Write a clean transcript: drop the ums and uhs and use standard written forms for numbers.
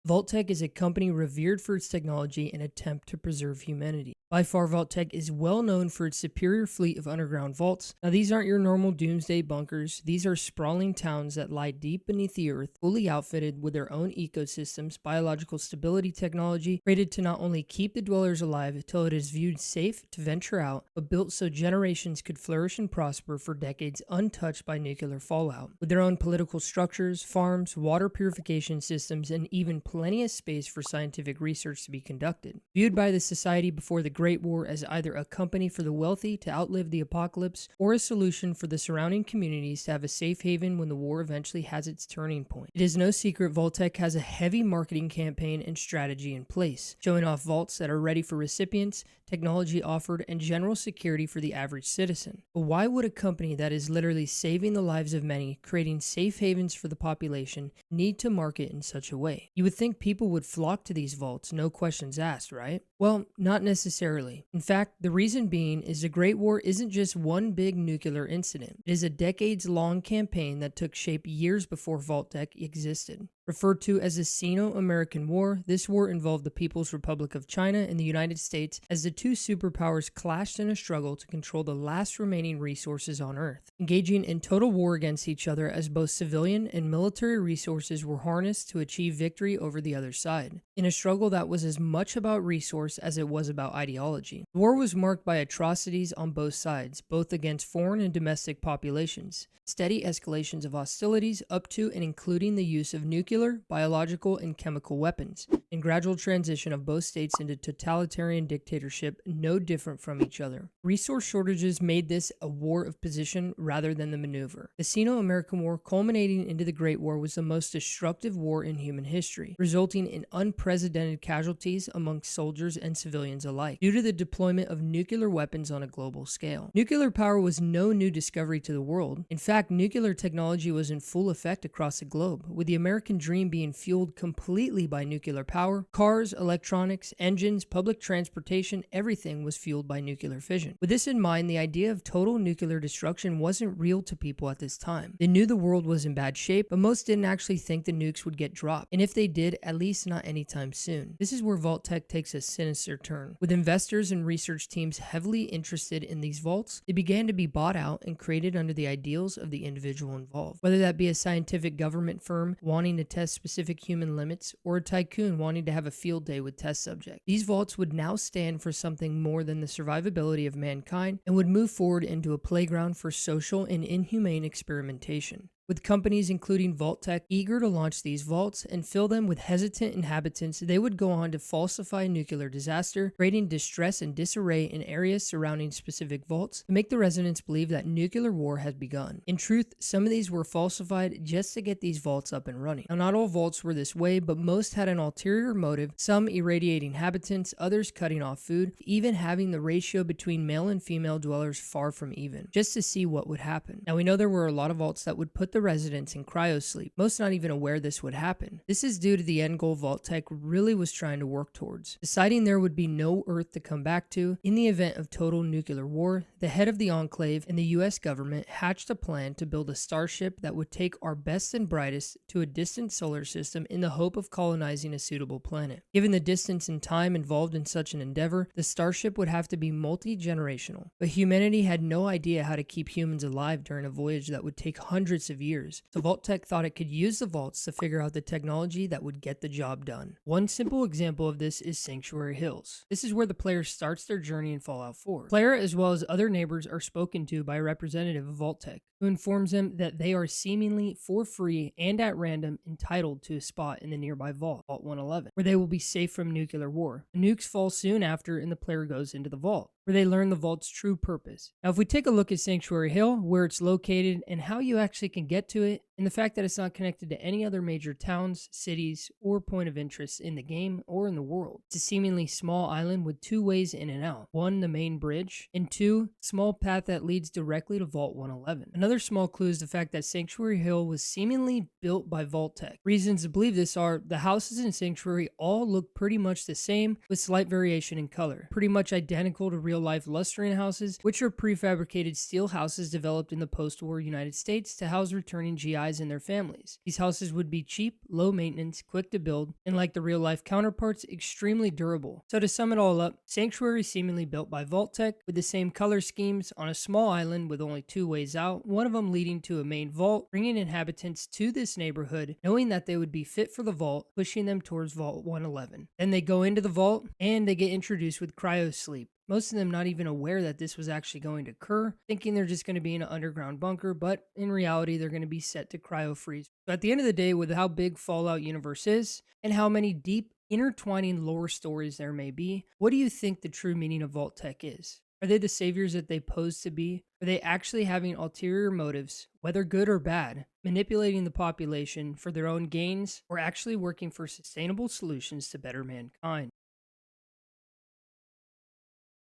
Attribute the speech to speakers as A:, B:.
A: Vault-Tec is a company revered for its technology and attempt to preserve humanity. By far, Vault-Tec is well known for its superior fleet of underground vaults. Now, these aren't your normal doomsday bunkers. These are sprawling towns that lie deep beneath the earth, fully outfitted with their own ecosystems, biological stability technology, created to not only keep the dwellers alive till it is viewed safe to venture out, but built so generations could flourish and prosper for decades untouched by nuclear fallout. With their own political structures, farms, water purification systems, and even plenty of space for scientific research to be conducted. Viewed by the society before the Great War as either a company for the wealthy to outlive the apocalypse, or a solution for the surrounding communities to have a safe haven when the war eventually has its turning point. It is no secret Vault-Tec has a heavy marketing campaign and strategy in place, showing off vaults that are ready for recipients, technology offered, and general security for the average citizen. But why would a company that is literally saving the lives of many, creating safe havens for the population, need to market in such a way? You would think people would flock to these vaults, no questions asked, right? Well, not necessarily. In fact, the reason being is the Great War isn't just one big nuclear incident. It is a decades-long campaign that took shape years before Vault-Tec existed. Referred to as the Sino-American War, this war involved the People's Republic of China and the United States as the two superpowers clashed in a struggle to control the last remaining resources on Earth, engaging in total war against each other as both civilian and military resources were harnessed to achieve victory over the other side, in a struggle that was as much about resource as it was about ideology. The war was marked by atrocities on both sides, both against foreign and domestic populations, steady escalations of hostilities up to and including the use of nuclear, biological, and chemical weapons, and gradual transition of both states into totalitarian dictatorship no different from each other. Resource shortages made this a war of position rather than the maneuver. The Sino-American War, culminating into the Great War, was the most destructive war in human history, resulting in unprecedented casualties amongst soldiers and civilians alike, due to the deployment of nuclear weapons on a global scale. Nuclear power was no new discovery to the world. In fact, nuclear technology was in full effect across the globe, with the American dream being fueled completely by nuclear power. Cars, electronics, engines, public transportation, everything was fueled by nuclear fission. With this in mind, the idea of total nuclear destruction wasn't real to people at this time. They knew the world was in bad shape, but most didn't actually think the nukes would get dropped, and if they did, at least not anytime soon. This is where Vault-Tec takes a sinister turn. With investors and research teams heavily interested in these vaults, they began to be bought out and created under the ideals of the individual involved. Whether that be a scientific government firm wanting to test specific human limits, or a tycoon wanting to have a field day with test subjects, these vaults would now stand for something more than the survivability of mankind and would move forward into a playground for social and inhumane experimentation, with companies including Vault-Tec eager to launch these vaults and fill them with hesitant inhabitants. They would go on to falsify nuclear disaster, creating distress and disarray in areas surrounding specific vaults to make the residents believe that nuclear war had begun. In truth, some of these were falsified just to get these vaults up and running. Now, not all vaults were this way, but most had an ulterior motive, some irradiating inhabitants, others cutting off food, even having the ratio between male and female dwellers far from even, just to see what would happen. Now, we know there were a lot of vaults that would put the residents in cryosleep, most not even aware this would happen. This is due to the end goal Vault-Tec really was trying to work towards, deciding there would be no Earth to come back to in the event of total nuclear war. The head of the enclave and the US government hatched a plan to build a starship that would take our best and brightest to a distant solar system in the hope of colonizing a suitable planet. Given the distance and time involved in such an endeavor, the starship would have to be multi-generational, but humanity had no idea how to keep humans alive during a voyage that would take hundreds of years. So Vault-Tec thought it could use the vaults to figure out the technology that would get the job done. One simple example of this is Sanctuary Hills. This is where the player starts their journey in Fallout 4. Player as well as other neighbors are spoken to by a representative of Vault-Tec, who informs them that they are seemingly for free and at random entitled to a spot in the nearby vault, Vault 111, where they will be safe from nuclear war. The nukes fall soon after and the player goes into the vault, where they learn the vault's true purpose. Now, if we take a look at Sanctuary Hill, where it's located and how you actually can get to it, and the fact that it's not connected to any other major towns, cities, or point of interest in the game or in the world. It's a seemingly small island with two ways in and out. One, the main bridge, and two, small path that leads directly to Vault 111. Another small clue is the fact that Sanctuary Hill was seemingly built by Vault-Tec. Reasons to believe this are the houses in Sanctuary all look pretty much the same with slight variation in color, pretty much identical to real real-life Lustrian houses, which are prefabricated steel houses developed in the post-war United States to house returning GIs and their families. These houses would be cheap, low maintenance, quick to build, and like the real-life counterparts, extremely durable. So to sum it all up, Sanctuary seemingly built by Vault-Tec with the same color schemes on a small island with only two ways out, one of them leading to a main vault, bringing inhabitants to this neighborhood, knowing that they would be fit for the vault, pushing them towards Vault 111. Then they go into the vault, and they get introduced with cryosleep. Most of them not even aware that this was actually going to occur, thinking they're just going to be in an underground bunker, but in reality, they're going to be set to cryo freeze. So at the end of the day, with how big Fallout universe is, and how many deep, intertwining lore stories there may be, what do you think the true meaning of Vault-Tec is? Are they the saviors that they pose to be? Are they actually having ulterior motives, whether good or bad, manipulating the population for their own gains, or actually working for sustainable solutions to better mankind?